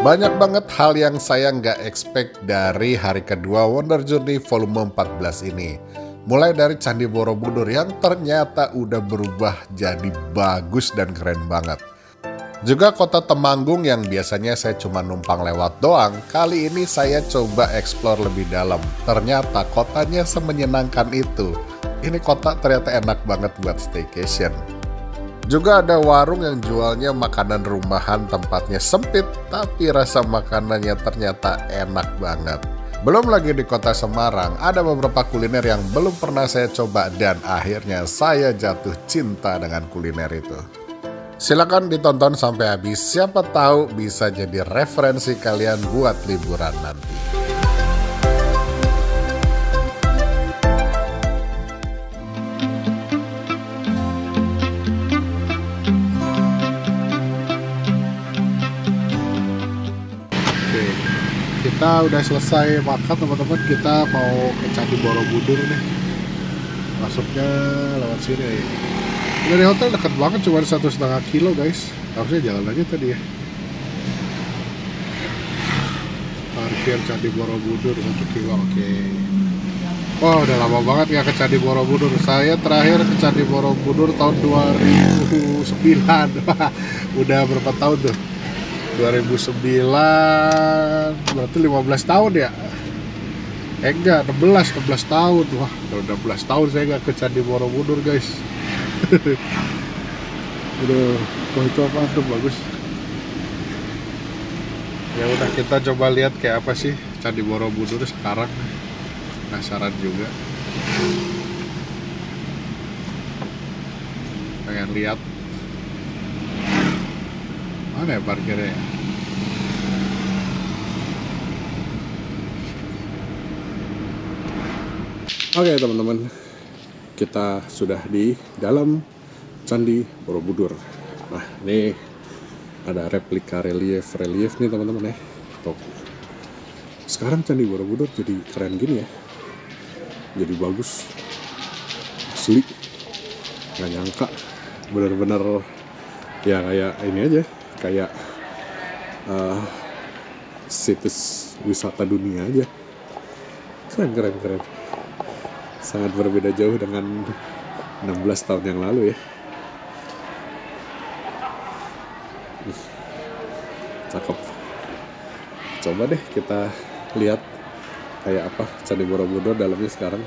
Banyak banget hal yang saya nggak expect dari hari kedua Wonder Journey volume 14 ini. Mulai dari Candi Borobudur yang ternyata udah berubah jadi bagus dan keren banget. Juga kota Temanggung yang biasanya saya cuma numpang lewat doang, kali ini saya coba explore lebih dalam. Ternyata kotanya semenyenangkan itu. Ini kota ternyata enak banget buat staycation. Juga ada warung yang jualnya makanan rumahan, tempatnya sempit, tapi rasa makanannya ternyata enak banget. Belum lagi di kota Semarang, ada beberapa kuliner yang belum pernah saya coba dan akhirnya saya jatuh cinta dengan kuliner itu. Silakan ditonton sampai habis, siapa tahu bisa jadi referensi kalian buat liburan nanti. Kita udah selesai makan teman-teman, kita mau ke Candi Borobudur nih. Masuknya lewat sini. Dari hotel dekat banget, cuma 1,5 kilo guys. Harusnya jalan aja tadi ya. Parkir Candi Borobudur 1 kilo, oke. Wah, udah lama banget ya ke Candi Borobudur. Saya terakhir ke Candi Borobudur tahun 2009. Udah berapa tahun tuh? 2009 berarti 15 tahun ya? Enggak, 16 tahun. Wah, udah 16 tahun saya nggak ke Candi Borobudur guys. Udah, wah itu apa tuh, bagus. Ya udah, kita coba lihat kayak apa sih Candi Borobudur sekarang. Penasaran juga. Pengen lihat. Mana ya parkirnya? Oke teman-teman, kita sudah di dalam Candi Borobudur. Nah, ini ada replika relief nih teman-teman ya. Tuh. Sekarang Candi Borobudur jadi keren gini ya. Jadi bagus. Asli. Gak nyangka. Bener-bener ya kayak ini aja. Kayak situs wisata dunia aja. Keren. Sangat berbeda jauh dengan 16 tahun yang lalu ya. Cakep. Coba deh kita lihat kayak apa Candi Borobudur dalamnya sekarang.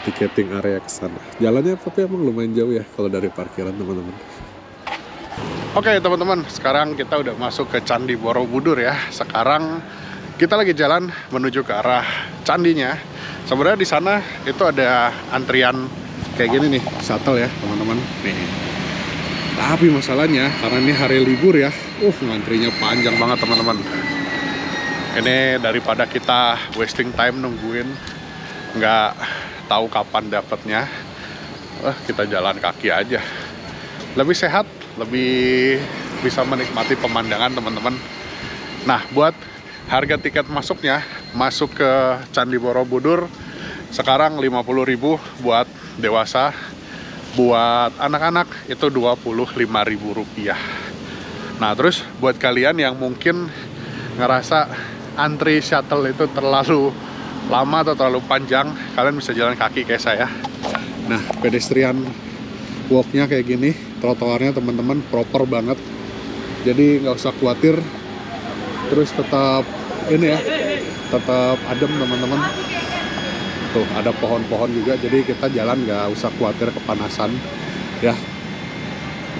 Tiketing area ke sana. Jalannya tapi emang lumayan jauh ya kalau dari parkiran teman-teman. Oke teman-teman, sekarang kita udah masuk ke Candi Borobudur ya. Sekarang kita lagi jalan menuju ke arah candinya. Sebenarnya di sana itu ada antrian kayak gini nih, shuttle ya teman-teman. Nih. Tapi masalahnya karena ini hari libur ya, ngantrinya panjang banget teman-teman. Ini daripada kita wasting time nungguin, nggak tahu kapan dapatnya, kita jalan kaki aja. Lebih sehat, lebih bisa menikmati pemandangan teman-teman. Nah, buat harga tiket masuknya, masuk ke Candi Borobudur sekarang 50.000 buat dewasa, buat anak-anak itu 25.000 rupiah. Nah, terus buat kalian yang mungkin ngerasa antri shuttle itu terlalu lama atau terlalu panjang, kalian bisa jalan kaki kayak saya. Nah, pedestrian walk-nya kayak gini, trotoarnya teman-teman proper banget, jadi nggak usah khawatir. Terus tetap ini ya, tetap adem teman-teman. Tuh ada pohon-pohon juga, jadi kita jalan nggak usah khawatir kepanasan ya.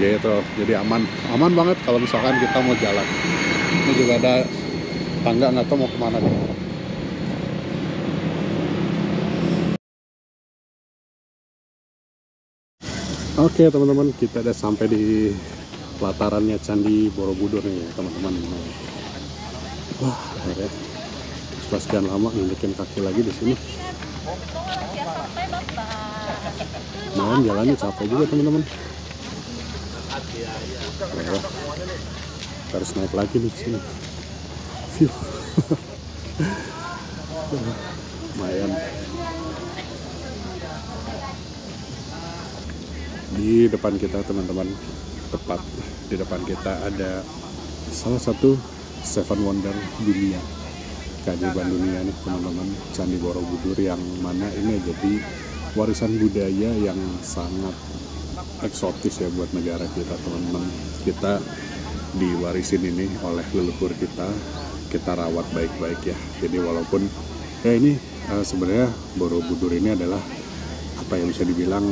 Gitu, jadi aman banget kalau misalkan kita mau jalan. Ini juga ada tangga, nggak tahu mau kemana nih. Oke teman-teman, kita udah sampai di pelatarannya Candi Borobudur nih teman-teman. Wah, ya. Setelah sekian lama nginjekin kaki lagi di sini. Nah, jalannya capek juga teman-teman. Ya, harus naik lagi di sini. Lumayan. Di depan kita teman-teman, tepat di depan kita ada salah satu Seven Wonder dunia, keajaiban dunia nih teman-teman, Candi Borobudur, yang mana ini jadi warisan budaya yang sangat eksotis ya buat negara kita teman-teman. Kita diwarisin ini oleh leluhur kita rawat baik-baik ya. Jadi walaupun ya ini sebenarnya Borobudur ini adalah apa yang bisa dibilang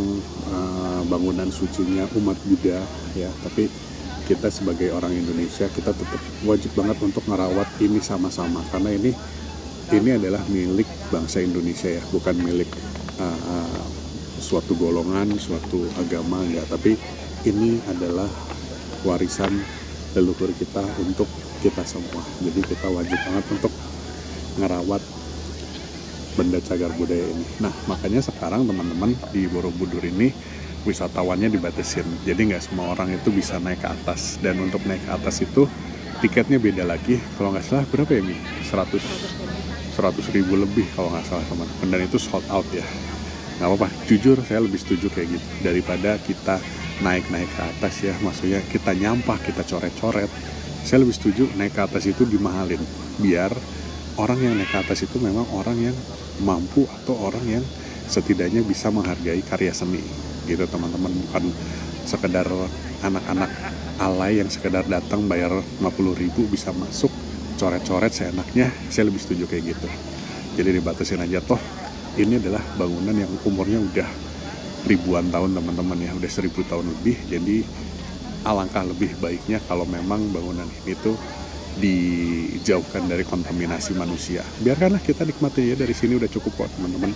bangunan sucinya umat Buddha ya, tapi kita sebagai orang Indonesia kita tetap wajib banget untuk merawat ini sama-sama, karena ini adalah milik bangsa Indonesia ya, bukan milik suatu golongan, suatu agama enggak, tapi ini adalah warisan leluhur kita untuk kita semua. Jadi kita wajib banget untuk merawat benda cagar budaya ini. Nah makanya sekarang teman-teman di Borobudur ini wisatawannya dibatasin, jadi nggak semua orang itu bisa naik ke atas, dan untuk naik ke atas itu tiketnya beda lagi, kalau nggak salah berapa ya Mi? 100 ribu lebih kalau nggak salah teman-teman, dan itu sold out ya. Nggak apa-apa, jujur saya lebih setuju kayak gitu daripada kita naik ke atas ya, maksudnya kita nyampah, kita coret-coret. Saya lebih setuju naik ke atas itu dimahalin, biar orang yang naik ke atas itu memang orang yang mampu atau orang yang setidaknya bisa menghargai karya seni gitu teman-teman, bukan sekedar anak-anak alay yang sekedar datang bayar 50 ribu bisa masuk coret-coret seenaknya. Saya lebih setuju kayak gitu, jadi dibatasin aja. Toh ini adalah bangunan yang umurnya udah ribuan tahun teman-teman ya, udah 1000 tahun lebih. Jadi alangkah lebih baiknya kalau memang bangunan ini tuh dijauhkan dari kontaminasi manusia. Biarkanlah kita nikmati ya dari sini, udah cukup kok teman-teman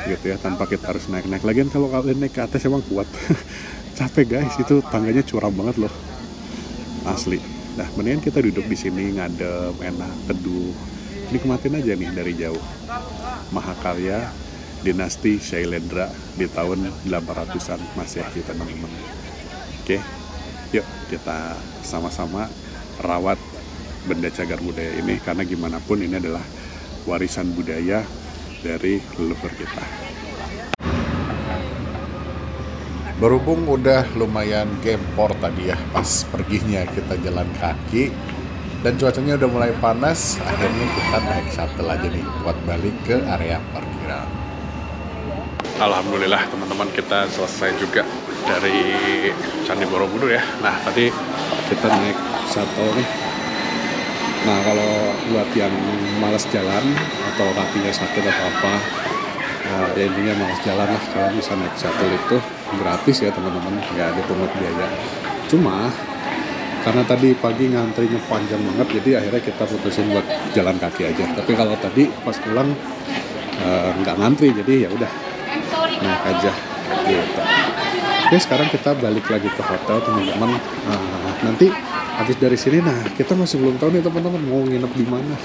gitu ya, tanpa kita harus naik-naik. Lagian kalau kalian naik ke atas emang kuat capek guys, itu tangganya curam banget loh asli. Nah mendingan kita duduk di sini ngadem, enak, teduh, nikmatin aja nih dari jauh mahakarya dinasti Shailendra di tahun 800-an Masehi teman-teman. Oke, yuk kita sama-sama rawat benda cagar budaya ini, karena gimana pun ini adalah warisan budaya dari leluhur kita. Berhubung udah lumayan gempor tadi ya pas perginya kita jalan kaki, dan cuacanya udah mulai panas, akhirnya kita naik shuttle aja nih buat balik ke area parkiran. Alhamdulillah teman-teman, kita selesai juga dari Candi Borobudur ya. Nah tadi kita naik shuttle nih. Nah kalau buat yang malas jalan atau kakinya sakit atau apa, ya intinya malas jalan lah, kalian bisa naik shuttle, itu gratis ya teman-teman, nggak dipungut biaya. Cuma karena tadi pagi ngantrinya panjang banget, jadi akhirnya kita putusin buat jalan kaki aja. Tapi kalau tadi pas pulang nggak ngantri, jadi ya udah naik aja gitu. Oke, sekarang kita balik lagi ke hotel teman-teman. Nanti habis dari sini, nah kita masih belum tahu nih teman-teman mau nginep di mana.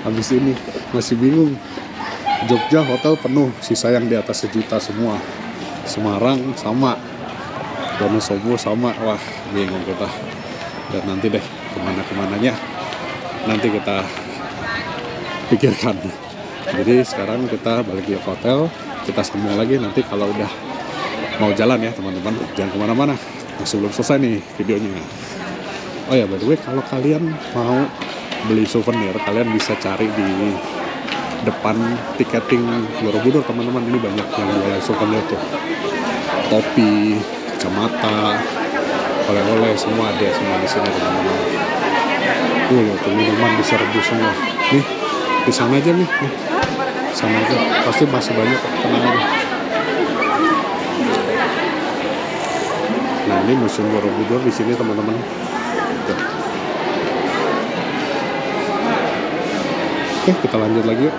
Habis ini masih bingung. Jogja hotel penuh, sisa yang di atas 1 juta semua. Semarang sama, Wonosobo sama, wah bingung kita. Dan nanti deh kemana-kemananya nanti kita pikirkan. Jadi sekarang kita balik ke hotel, kita sambung lagi nanti kalau udah mau jalan ya teman-teman. Jangan kemana-mana, masih belum selesai nih videonya. Oh ya by the way, kalau kalian mau beli souvenir, kalian bisa cari di depan tiketing Borobudur teman-teman. Ini banyak yang jualan souvenir tuh, topi, kacamata, oleh-oleh semua ada semua di sini teman-teman. Tuh minuman diserbu semua. Nih di sana aja nih, sana aja pasti masih banyak, tenang aja. Nah ini Museum Borobudur di sini teman-teman. Oke, kita lanjut lagi yuk.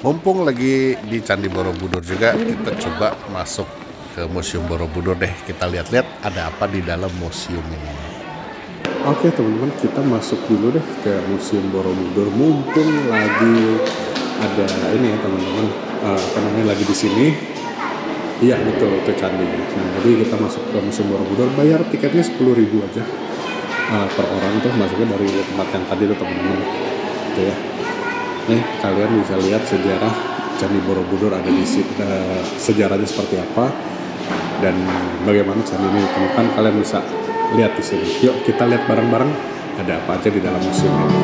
Mumpung lagi di Candi Borobudur juga, kita coba masuk ke Museum Borobudur deh. Kita lihat-lihat ada apa di dalam museum ini. Oke teman-teman, kita masuk dulu deh ke Museum Borobudur. Mumpung lagi ada ini ya teman-teman, apa namanya, lagi di sini. Iya betul, itu candinya. Nah jadi kita masuk ke Museum Borobudur, bayar tiketnya 10.000 aja per orang, tuh masuknya dari tempat yang tadi tuh teman-teman. Gitu ya. Nih kalian bisa lihat sejarah Candi Borobudur ada di sini, sejarahnya seperti apa. Dan bagaimana candi ini ditemukan kalian bisa lihat di sini. Yuk kita lihat bareng-bareng ada apa aja di dalam museum ini.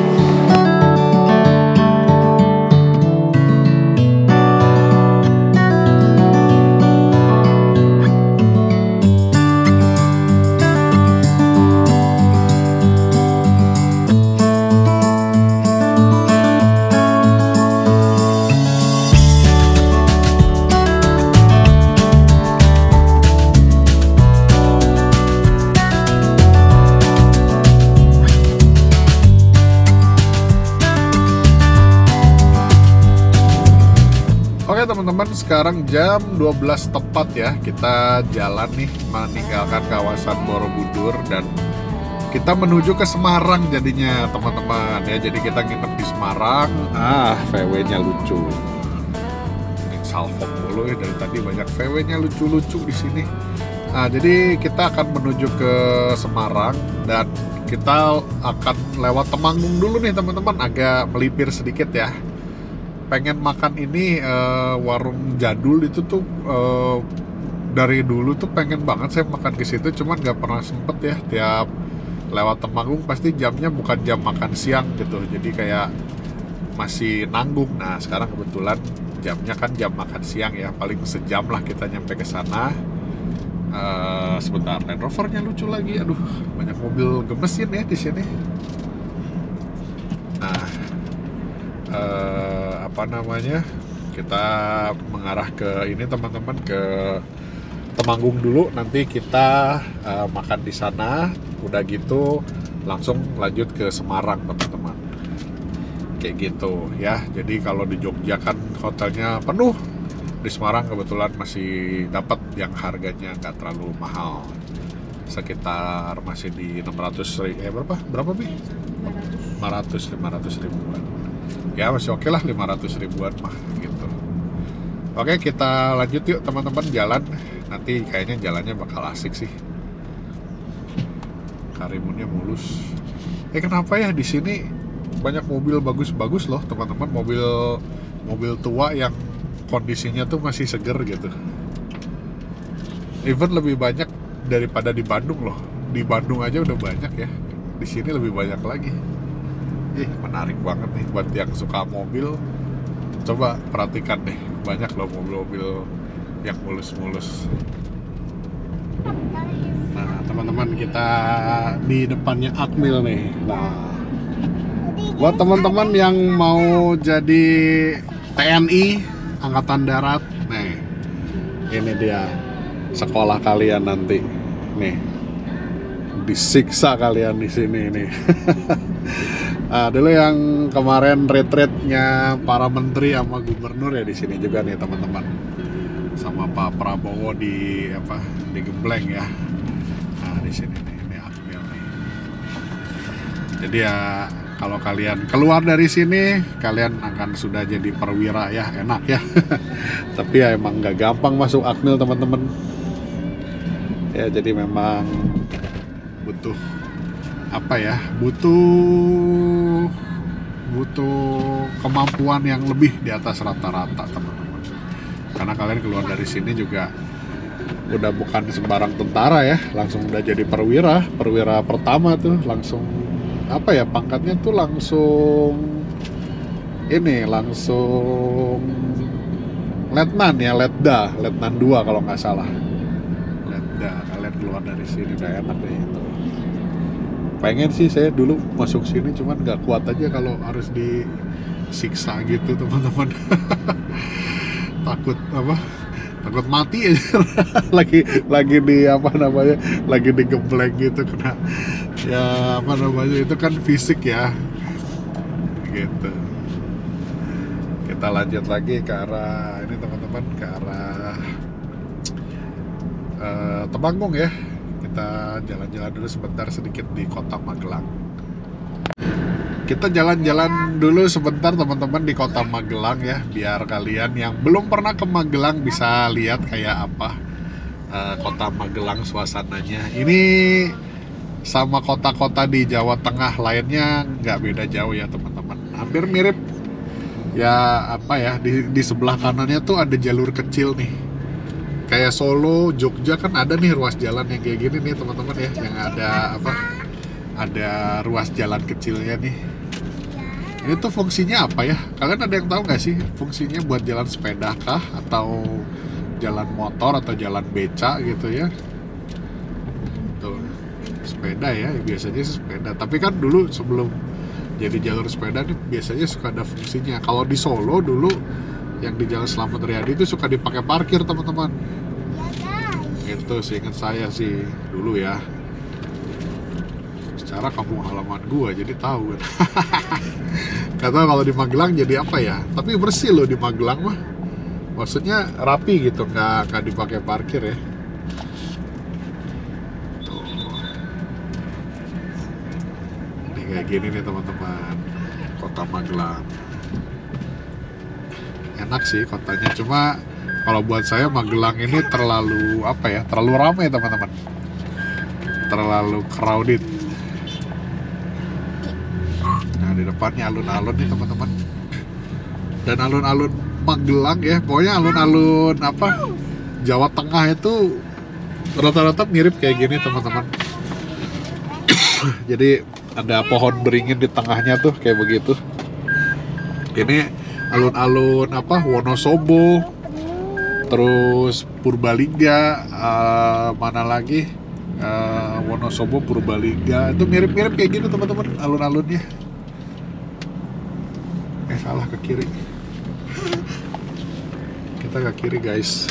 Oke teman-teman, sekarang jam 12 tepat ya. Kita jalan nih meninggalkan kawasan Borobudur dan kita menuju ke Semarang jadinya teman-teman ya. Jadi kita nginep di Semarang. VW-nya lucu. Ini salfok mulu ya, dari tadi banyak VW-nya lucu-lucu di sini. Nah, jadi kita akan menuju ke Semarang dan kita akan lewat Temanggung dulu nih teman-teman, agak melipir sedikit ya. Pengen makan ini warung jadul itu tuh dari dulu tuh pengen banget saya makan ke situ, cuman nggak pernah sempet ya. Tiap lewat Temanggung pasti jamnya bukan jam makan siang gitu, jadi kayak masih nanggung. Nah sekarang kebetulan jamnya kan jam makan siang ya, paling sejam lah kita nyampe ke sana. Sebentar, Land Rovernya lucu lagi, aduh banyak mobil gemesin ya di sini. Nah apa namanya, kita mengarah ke ini teman-teman, ke Temanggung dulu, nanti kita makan di sana, udah gitu langsung lanjut ke Semarang teman-teman, kayak gitu ya. Jadi kalau di Jogja kan hotelnya penuh, di Semarang kebetulan masih dapat yang harganya nggak terlalu mahal, sekitar masih di 600 berapa Bi? 500 ribuan ya, masih oke lah 500 ribuan mah gitu. Oke kita lanjut yuk teman-teman jalan, nanti kayaknya jalannya bakal asik sih, karimunnya mulus. Kenapa ya di sini banyak mobil bagus-bagus loh teman-teman, mobil tua yang kondisinya tuh masih seger gitu. Even lebih banyak daripada di Bandung loh. Di Bandung aja udah banyak ya, di sini lebih banyak lagi. Menarik banget nih buat yang suka mobil. Coba perhatikan deh, banyak loh mobil-mobil yang mulus-mulus. Nah teman-teman, kita di depannya Akmil nih. Nah buat teman-teman yang mau jadi TNI Angkatan Darat, nih ini dia sekolah kalian nanti nih, disiksa kalian di sini nih. Dulu yang kemarin retreatnya para menteri sama gubernur ya di sini juga nih teman-teman, sama Pak Prabowo di Gembleng ya. Nah di sini nih, ini Akmil nih. Jadi ya kalau kalian keluar dari sini, kalian akan sudah jadi perwira ya, enak ya. Tapi ya emang nggak gampang masuk Akmil teman-teman. Ya jadi memang butuh butuh kemampuan yang lebih di atas rata-rata teman-teman. Karena kalian keluar dari sini juga udah bukan sembarang tentara ya, langsung udah jadi perwira pertama tuh, langsung pangkatnya tuh langsung letnan ya, letnan 2 kalau nggak salah. Letda, kalian keluar dari sini udah enak deh itu. Pengen sih saya dulu masuk sini, cuman nggak kuat aja kalau harus disiksa gitu teman-teman. takut mati aja. lagi digembleng gitu, kena ya itu kan fisik ya gitu. Kita lanjut lagi ke arah ini teman-teman, ke arah Temanggung ya. Kita jalan-jalan dulu sebentar sedikit di Kota Magelang. Kita jalan-jalan dulu sebentar teman-teman di Kota Magelang ya, biar kalian yang belum pernah ke Magelang bisa lihat kayak apa Kota Magelang suasananya. Ini sama kota-kota di Jawa Tengah lainnya nggak beda jauh ya teman-teman, hampir mirip ya. Di sebelah kanannya tuh ada jalur kecil nih, Kayak Solo, Jogja kan ada nih ruas jalan yang kayak gini nih teman-teman ya, yang ada apa? Ada ruas jalan kecilnya nih. Ini tuh fungsinya apa ya? Kalian ada yang tahu nggak sih fungsinya buat jalan sepeda kah? Atau jalan motor atau jalan beca gitu ya? Tuh, sepeda ya, biasanya sih sepeda. Tapi kan dulu sebelum jadi jalur sepeda nih biasanya suka ada fungsinya. Kalau di Solo dulu yang di Jalan Slamet Riyadi itu suka dipakai parkir teman-teman. Itu seingat saya sih dulu ya. Secara kampung halaman gua jadi tahu kan. Gak tahu kalau di Magelang jadi apa ya. Tapi bersih loh di Magelang mah. Maksudnya rapi gitu, nggak dipakai parkir ya. Tuh. Ini kayak gini nih teman-teman. Kota Magelang. Enak sih kotanya, cuma kalau buat saya Magelang ini terlalu apa ya, terlalu ramai teman-teman, terlalu crowded. Nah di depannya alun-alun nih teman-teman, dan alun-alun Magelang ya, pokoknya alun-alun apa Jawa Tengah itu rata-rata mirip kayak gini teman-teman. Jadi ada pohon beringin di tengahnya tuh kayak begitu. Ini alun-alun apa Wonosobo, terus Purbalingga, mana lagi Wonosobo, Purbalingga, itu mirip-mirip kayak gitu teman-teman alun-alunnya. Salah, ke kiri. Kita ke kiri guys.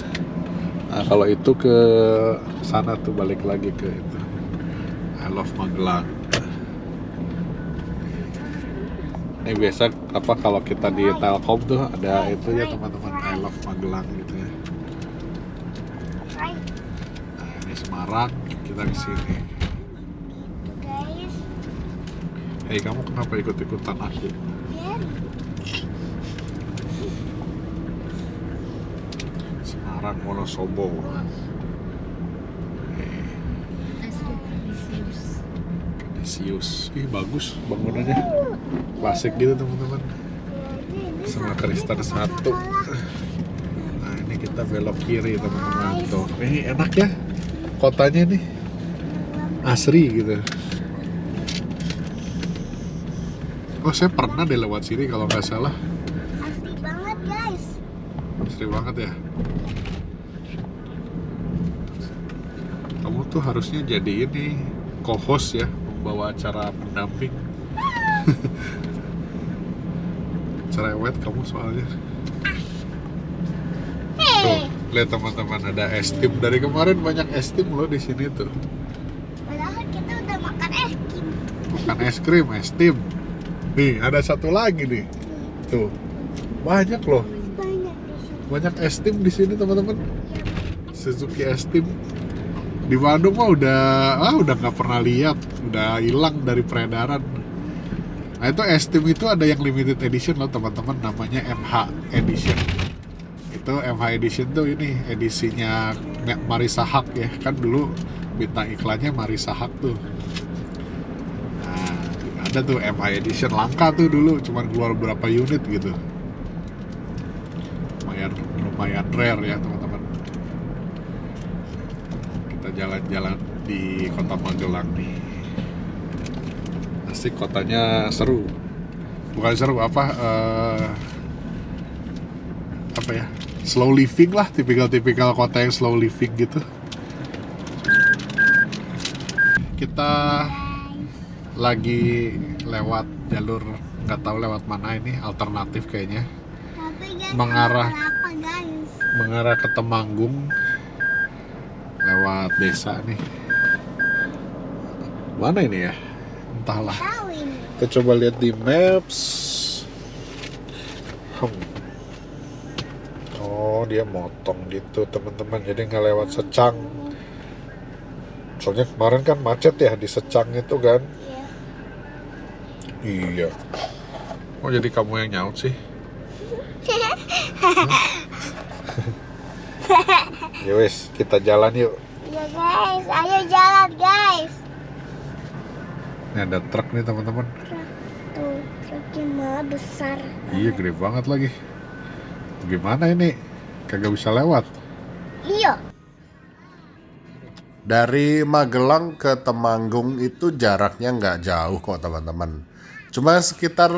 Nah kalau itu ke sana tuh balik lagi ke itu. I love Magelang. Ini biasa apa kalau kita di Telkom tuh ada itu ya teman-teman, I love Magelang gitu ya. Nah ini Semarang, kita ke sini. Hei kamu kenapa ikut-ikutan aku? Semarang Wonosobo. Kanisius. Ih bagus bangunannya. Klasik gitu teman-teman. Sama Kristen 1. Nah ini kita belok kiri teman-teman tuh. Ini enak ya kotanya nih, asri gitu. Oh saya pernah deh lewat sini kalau nggak salah. Asri banget guys. Asri banget ya. Kamu tuh harusnya jadi ini co-host ya, membawa acara pendamping. Cerewet kamu soalnya. Tuh, lihat teman-teman ada es krim. Dari kemarin banyak es krim loh di sini tuh. Padahal kita udah makan es krim. Makan es krim, es krim. Nih, ada satu lagi nih. Tuh. Banyak loh. Banyak di sini. Banyak es krim di sini teman-teman. Suzuki es krim. Di Bandung mah udah nggak pernah lihat, udah hilang dari peredaran. Nah itu es krim itu ada yang limited edition loh teman-teman, namanya MH Edition. Itu MH Edition tuh ini edisinya Marissa Haque ya, kan dulu bintang iklannya Marissa Haque tuh. Nah ada tuh MH Edition, langka tuh dulu, cuman keluar berapa unit gitu. Lumayan rare ya teman-teman. Kita jalan-jalan di kota Magelang nih. Asik, kotanya seru. Bukan seru apa ya, slow living lah, tipikal kota yang slow living gitu. Kita lagi lewat jalur nggak tahu lewat mana ini, alternatif kayaknya. Tapi guys, Mengarah apa guys? mengarah ke Temanggung lewat desa nih. Mana ini ya? Entahlah. Tahu ini. Kita coba lihat di maps. Oh dia motong gitu teman-teman, jadi nggak lewat Secang. Soalnya kemarin kan macet ya di Secang itu kan. Iya. Iya. Oh jadi kamu yang nyaut sih? Ya wes, kita jalan yuk. Iya guys, ayo jalan guys. Ini ada truk nih teman-teman. Tuh, truknya malah besar. Iya gede banget lagi. Gimana ini? Kagak bisa lewat. Iya. Dari Magelang ke Temanggung itu jaraknya nggak jauh kok teman-teman. Cuma sekitar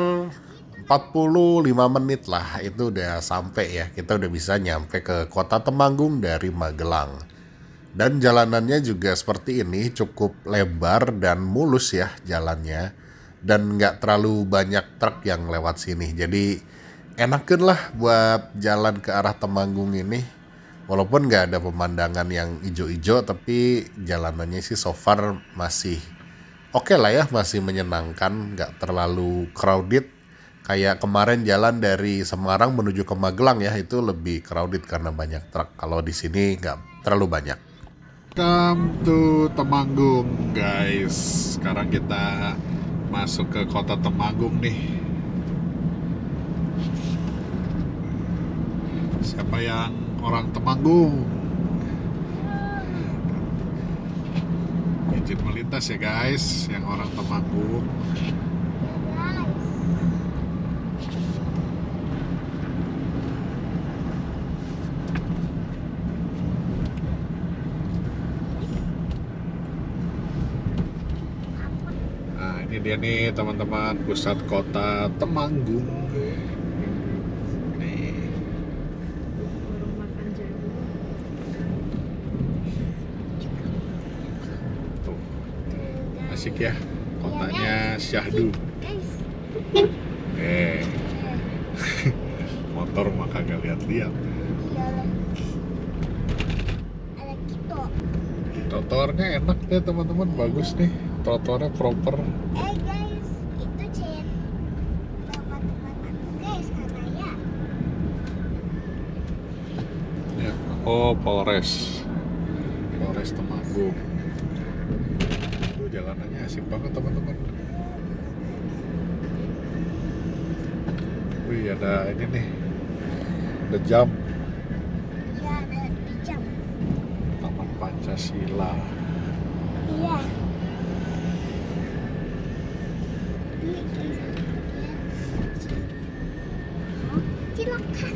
45 menit lah itu udah sampai ya. Kita udah bisa nyampe ke kota Temanggung dari Magelang. Dan jalanannya juga seperti ini, cukup lebar dan mulus ya jalannya. Dan nggak terlalu banyak truk yang lewat sini. Jadi enakan lah buat jalan ke arah Temanggung ini. Walaupun nggak ada pemandangan yang ijo-ijo, tapi jalanannya sih so far masih oke lah ya, masih menyenangkan, nggak terlalu crowded. Kayak kemarin jalan dari Semarang menuju ke Magelang ya, itu lebih crowded karena banyak truk. Kalau di sini nggak terlalu banyak. Welcome to Temanggung guys. Sekarang kita masuk ke kota Temanggung nih. Siapa yang orang Temanggung? Izin melintas ya guys, yang orang Temanggung. Nah ini dia nih teman-teman, pusat kota Temanggung. Asik ya, kotanya syahdu. Motor mah kagak lihat-lihat. Ada gitu. Trotoarnya enak deh teman-teman, bagus nih. Trotoarnya proper. Guys, itu chat bapak teman aku guys katanya. Ya. Oh, Polres Temanggung. Jalanannya asik banget teman-teman. Wih, ada ini nih, ada jam. Iya, ada di jam. Taman Pancasila. Iya. Silakan.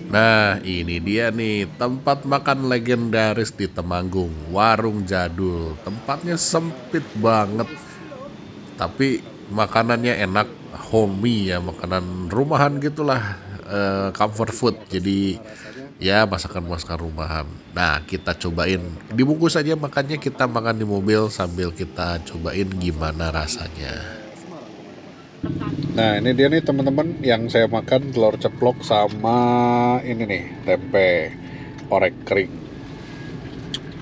Nah, ini dia nih tempat makan legendaris di Temanggung, Warung Jadul. Tempatnya sempit banget, tapi makanannya enak, homey ya, makanan rumahan gitulah, comfort food. Jadi ya masakan-masakan rumahan. Nah, kita cobain. Dibungkus aja makannya, kita makan di mobil sambil kita cobain gimana rasanya. Nah ini dia nih teman-teman, yang saya makan telur ceplok sama ini nih tempe orek kering.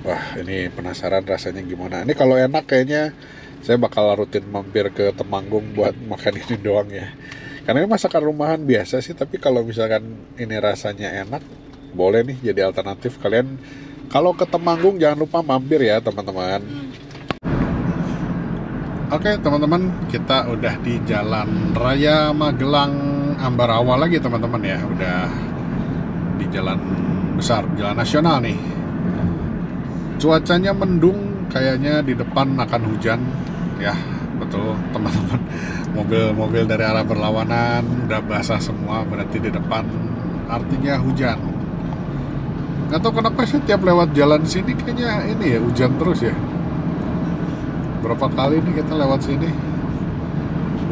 Wah ini penasaran rasanya gimana. Ini kalau enak kayaknya saya bakal rutin mampir ke Temanggung buat makan ini doang ya. Karena ini masakan rumahan biasa sih, tapi kalau misalkan ini rasanya enak, boleh nih jadi alternatif. Kalian kalau ke Temanggung jangan lupa mampir ya teman-teman. Oke teman-teman, kita udah di Jalan Raya Magelang Ambarawa lagi teman-teman ya. Udah di jalan besar, jalan nasional nih. Cuacanya mendung, kayaknya di depan akan hujan. Ya betul teman-teman, mobil-mobil dari arah berlawanan udah basah semua, berarti di depan artinya hujan. Gak tau kenapa sih tiap lewat jalan sini kayaknya ini ya hujan terus ya. Berapa kali nih kita lewat sini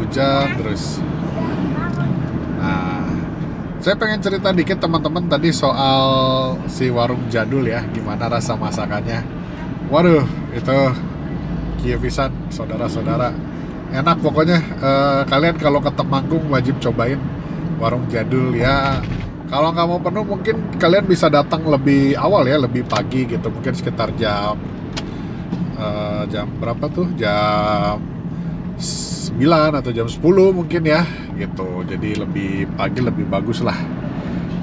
hujan terus. Nah, saya pengen cerita dikit teman-teman tadi soal si Warung Jadul ya, gimana rasa masakannya. Waduh, itu kieu pisan saudara-saudara. Enak pokoknya. Kalian kalau ke Temanggung wajib cobain Warung Jadul ya. Kalau nggak mau penuh mungkin kalian bisa datang lebih awal ya, lebih pagi gitu, mungkin sekitar jam berapa tuh, jam 9 atau jam 10 mungkin ya gitu. Jadi lebih pagi lebih bagus lah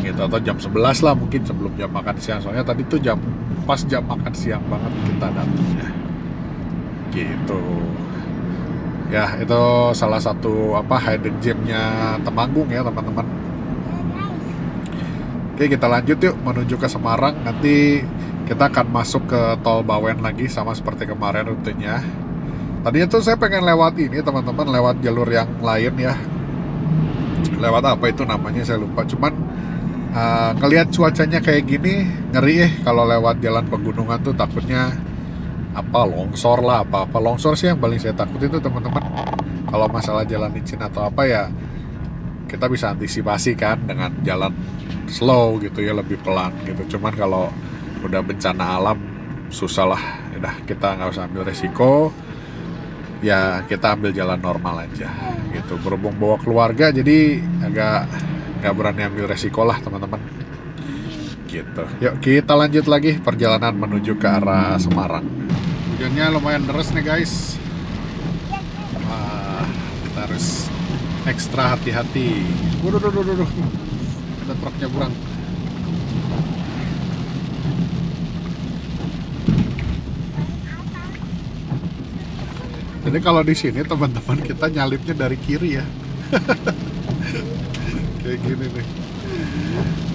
gitu, atau jam 11 lah mungkin sebelum jam makan siang. Soalnya tadi tuh pas jam makan siang banget kita datangnya gitu ya. Itu salah satu hidden gemnya Temanggung ya teman-teman. Oke, kita lanjut yuk menuju ke Semarang. Nanti kita akan masuk ke Tol Bawen lagi sama seperti kemarin rutenya. Tadinya tuh saya pengen lewat ini teman-teman, lewat jalur yang lain ya. lewat apa itu namanya saya lupa, cuman ngelihat cuacanya kayak gini ngeri kalau lewat jalan pegunungan tuh takutnya apa longsor lah, apa longsor sih yang paling saya takut itu teman-teman. Kalau masalah jalan licin atau apa ya kita bisa antisipasi kan dengan jalan slow gitu ya, lebih pelan gitu. Cuman kalau udah bencana alam susah lah, udah kita nggak usah ambil resiko, ya kita ambil jalan normal aja gitu. Berhubung bawa keluarga jadi agak nggak berani ambil resiko lah teman-teman gitu. Yuk kita lanjut lagi perjalanan menuju ke arah Semarang. Hujannya lumayan deras nih guys. Wah, kita harus ekstra hati-hati. Waduh, ada truk nyebrang. Jadi kalau di sini teman-teman kita nyalipnya dari kiri ya. Kayak gini nih.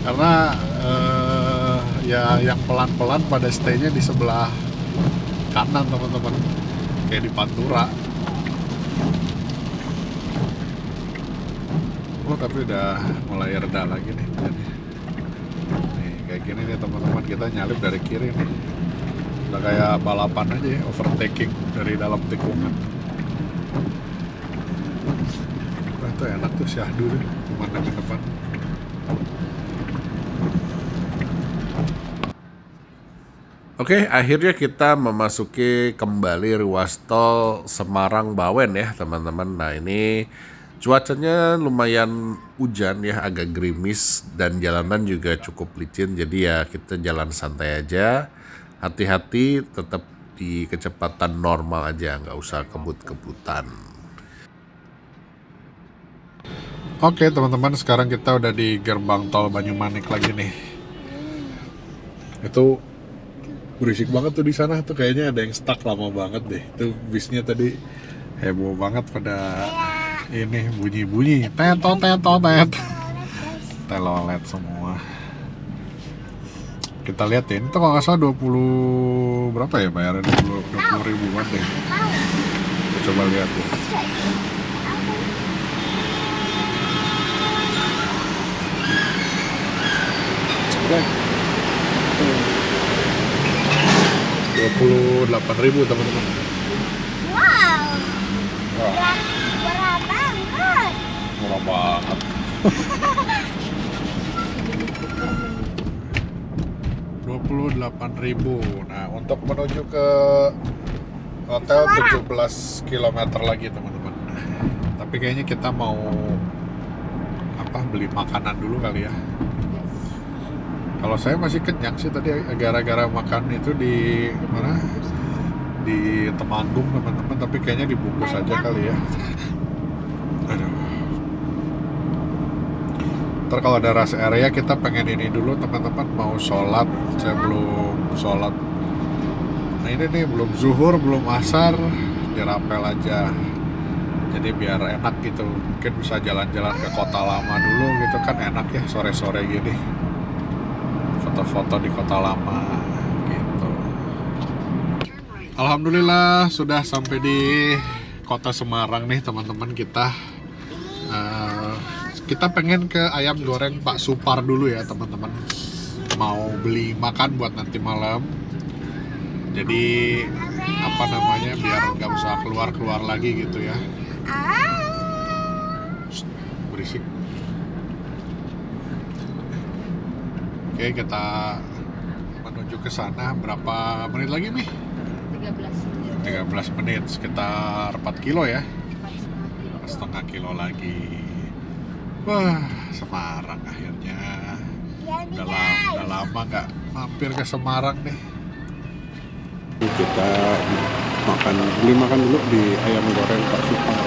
Karena ya yang pelan-pelan pada stay-nya di sebelah kanan teman-teman. Kayak di Pantura. Oh tapi udah mulai reda lagi nih. Nih kayak gini nih teman-teman, kita nyalip dari kiri nih. Udah kayak balapan aja ya, overtaking dari dalam tikungan. Wah itu enak tuh syahdu tuh, pemandangan depan. Oke, akhirnya kita memasuki kembali ruas tol Semarang-Bawen ya teman-teman. Nah ini cuacanya lumayan hujan ya, agak gerimis dan jalanan juga cukup licin. Jadi ya kita jalan santai aja, hati-hati, tetap di kecepatan normal aja, nggak usah kebut-kebutan. Oke teman-teman, sekarang kita udah di gerbang tol Banyumanik lagi nih. Itu berisik banget tuh di sana tuh, kayaknya ada yang stuck lama banget deh. Tuh bisnya tadi heboh banget pada ini bunyi-bunyi tetot telolet semua. Kita lihat ya, ini tuh kalau nggak salah 20 berapa ya bayarnya, 20 ribuan deh. Kita coba lihat ya. Cekrek. 28.000 teman-teman. Wow. Wah, Murah banget. murah banget. 28.000. Nah, untuk menuju ke hotel 17 km lagi teman-teman. Tapi kayaknya kita mau beli makanan dulu kali ya. Kalau saya masih kenyang sih tadi gara-gara makan itu di mana? Di Temanggung teman-teman, tapi kayaknya dibungkus aja kali ya. Aduh. Ntar kalau ada rest area kita pengen ini dulu teman-teman, mau sholat. Saya belum sholat. Nah ini nih belum zuhur, belum asar, dirapel aja. Jadi biar enak gitu, mungkin bisa jalan-jalan ke Kota Lama dulu gitu kan, enak ya sore-sore gini. Foto-foto di Kota Lama gitu. Alhamdulillah sudah sampai di Kota Semarang nih teman-teman kita. Kita pengen ke ayam goreng Pak Supar dulu ya teman-teman. Mau beli makan buat nanti malam. Jadi biar nggak usah keluar-keluar lagi gitu ya. Shh, berisik. Oke, kita menuju ke sana. Berapa menit lagi nih? 13 menit, sekitar 4 kilo ya. 4,5 kilo lagi. Wah, Semarang akhirnya. Udah lama nggak mampir ke Semarang nih. Kita beli makan dulu di ayam goreng Pak Supar.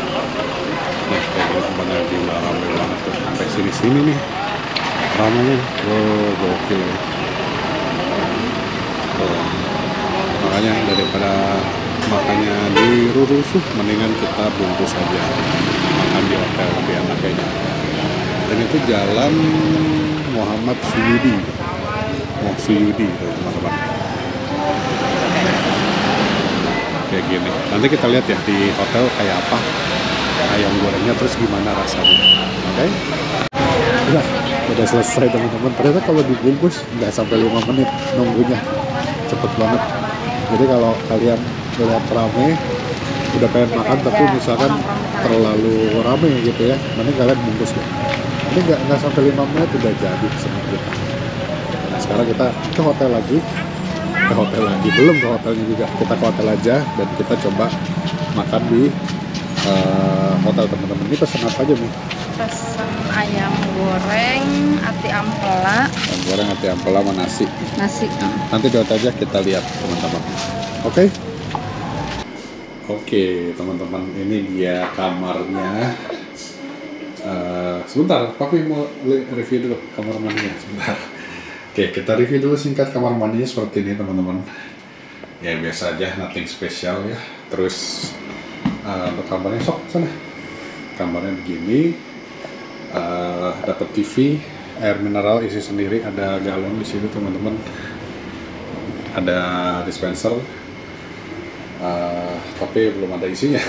Nah, kayak gitu tempatnya lagi ramai banget tuh. Sampai sini-sini nih ramainya. Oh, gokil ya. Makanya daripada makannya di rusuh, mendingan kita bungkus aja, makan di hotel lebih enak kayaknya. Dan itu jalan Muhammad Suyudi teman-teman. Kayak gini. Nanti kita lihat ya di hotel kayak apa. ayam gorengnya, terus gimana rasanya. Oke? Udah selesai teman-teman. Ternyata kalau dibungkus nggak sampai 5 menit nunggunya, cepet banget. Jadi kalau kalian lihat rame, udah pengen makan tapi misalkan terlalu rame gitu ya, mending kalian bungkus deh. Ini nggak sampai 5 menit udah jadi pesanan kita. Nah sekarang kita ke hotel lagi. Belum ke hotelnya juga, kita ke hotel aja dan kita coba makan di hotel teman-teman. Ini pesen apa aja nih? Pesen ayam goreng, ati ampela. Ayam goreng, ati ampela sama nasi. Nanti di hotel aja kita lihat teman-teman. Oke teman-teman, ini dia kamarnya. Sebentar, Papi mau review dulu kamar mandinya sebentar. Oke, kita review dulu singkat kamar mandinya seperti ini teman-teman. Ya biasa aja, nothing spesial ya. Terus untuk kamarnya sok sana. Kamarnya begini, dapat TV, air mineral isi sendiri, ada galon di situ teman-teman. Ada dispenser, tapi belum ada isinya.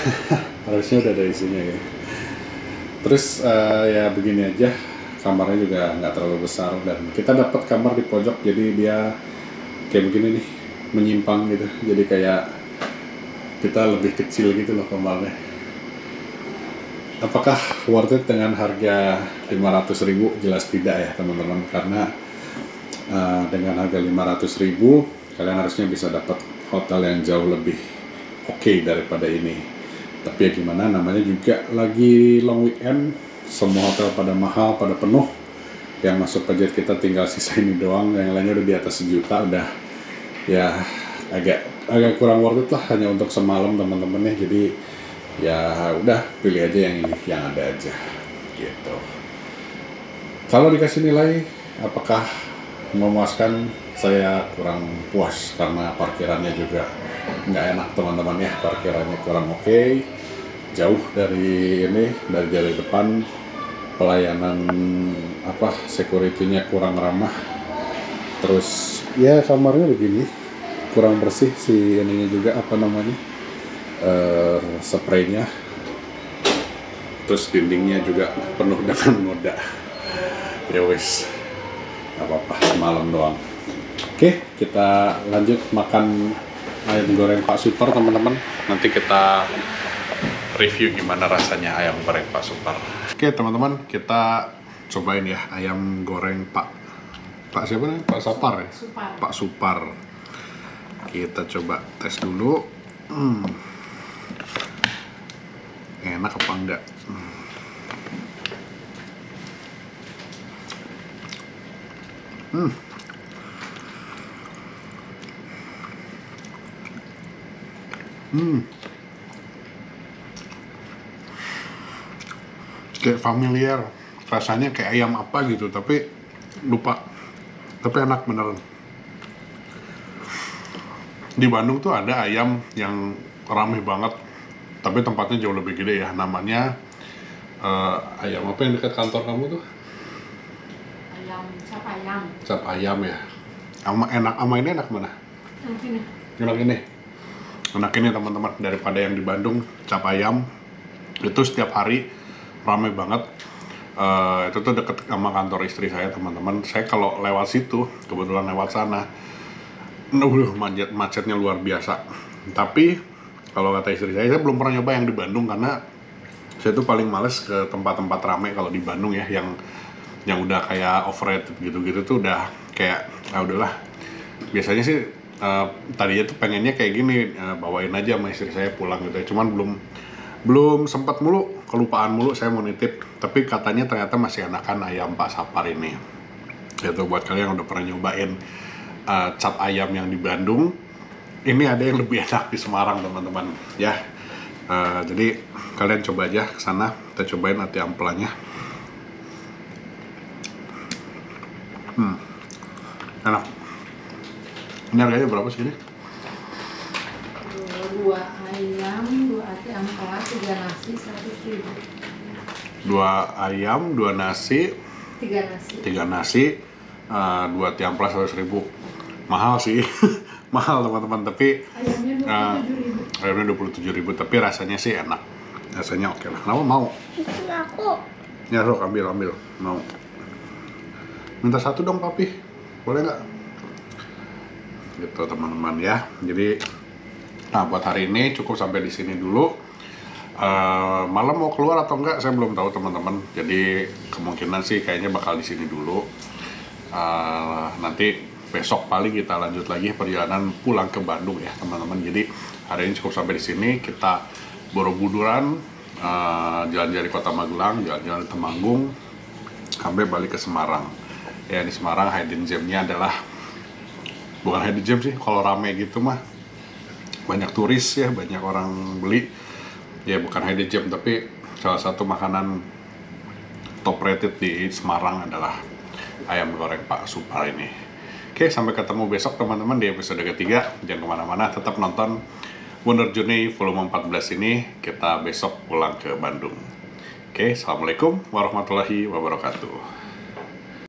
Harusnya udah ada isinya ya. Terus ya begini aja, kamarnya juga nggak terlalu besar dan kita dapat kamar di pojok, jadi dia kayak begini nih, menyimpang gitu, jadi kayak kita lebih kecil gitu loh kamarnya. Apakah worth it dengan harga 500.000? Jelas tidak ya teman-teman, karena dengan harga 500.000 kalian harusnya bisa dapat hotel yang jauh lebih oke daripada ini. Tapi ya gimana, namanya juga lagi long weekend, semua hotel pada mahal, pada penuh. Yang masuk budget kita tinggal sisa ini doang, yang lainnya udah di atas 1 juta, udah ya agak kurang worth it lah hanya untuk semalam teman-teman ya. Jadi ya udah pilih aja yang ini, yang ada aja gitu. Kalau dikasih nilai apakah memuaskan? Saya kurang puas karena parkirannya juga nggak enak teman-teman ya, parkirannya kurang oke, jauh dari depan, pelayanan security-nya kurang ramah, terus ya kamarnya begini, kurang bersih si ininya juga spraynya, terus dindingnya juga penuh dengan noda. Ya wis, nggak apa-apa, semalam doang. Oke, kita lanjut makan ayam goreng Pak Super teman-teman. Nanti kita review gimana rasanya ayam goreng Pak Super. Oke teman-teman, kita cobain ya ayam goreng Pak siapa nih? Pak Sapar ya? Pak Supar. Kita coba tes dulu. Enak apa enggak? Kayak familiar, rasanya kayak ayam apa gitu, tapi lupa. Tapi enak beneran. Di Bandung tuh ada ayam yang ramai banget, tapi tempatnya jauh lebih gede ya. Namanya ayam apa yang dekat kantor kamu tuh? Cap ayam ya. Sama ini enak mana? Enak ini teman-teman, daripada yang di Bandung. Cap ayam itu setiap hari ramai banget. Itu tuh deket sama kantor istri saya teman-teman. Saya kalau lewat situ, kebetulan lewat sana, macetnya luar biasa. Tapi kalau kata istri saya belum pernah nyoba yang di Bandung, karena saya tuh paling males ke tempat-tempat ramai kalau di Bandung ya, yang udah kayak overrated gitu-gitu tuh udah kayak udahlah. Biasanya sih tadinya tuh pengennya kayak gini, bawain aja sama istri saya pulang gitu ya. Cuman belum sempat mulu, kelupaan mulu saya mau nitip. Tapi katanya ternyata masih enakan ayam Pak Sapar ini. Itu buat kalian yang udah pernah nyobain cap ayam yang di Bandung, ini ada yang lebih enak di Semarang teman-teman ya. Jadi kalian coba aja ke sana, kita cobain ati ampelanya. Enak. Ini harganya berapa sih ini? 2 ayam, 2 ati ampela, 3 nasi, 100.000. 2 ayam, 2 nasi, 3 nasi, 2 ati ampela 100.000. Mahal sih. Mahal teman-teman, tapi ayamnya 27.000, tapi rasanya sih enak. Rasanya oke lah. Kenapa mau? Itu aku. Ya sok ambil mau. Minta satu dong papi, boleh nggak? Gitu teman-teman ya. Jadi, nah buat hari ini cukup sampai di sini dulu. Malam mau keluar atau enggak saya belum tahu teman-teman. Jadi kemungkinan sih kayaknya bakal di sini dulu. Nanti besok paling kita lanjut lagi perjalanan pulang ke Bandung ya teman-teman. Jadi hari ini cukup sampai di sini. Kita Borobuduran, jalan-jalan di Kota Magelang, jalan-jalan di Temanggung, sampai balik ke Semarang. Ya di Semarang hidden gem-nya adalah, bukan hidden gem sih, kalau rame gitu mah banyak turis ya, banyak orang beli. Ya bukan hidden gem, tapi salah satu makanan top rated di Semarang adalah ayam goreng Pak Supar ini. Oke, sampai ketemu besok teman-teman di episode ketiga. Jangan kemana-mana, tetap nonton Wonder Journey volume 14 ini. Kita besok pulang ke Bandung. Oke, assalamualaikum warahmatullahi wabarakatuh.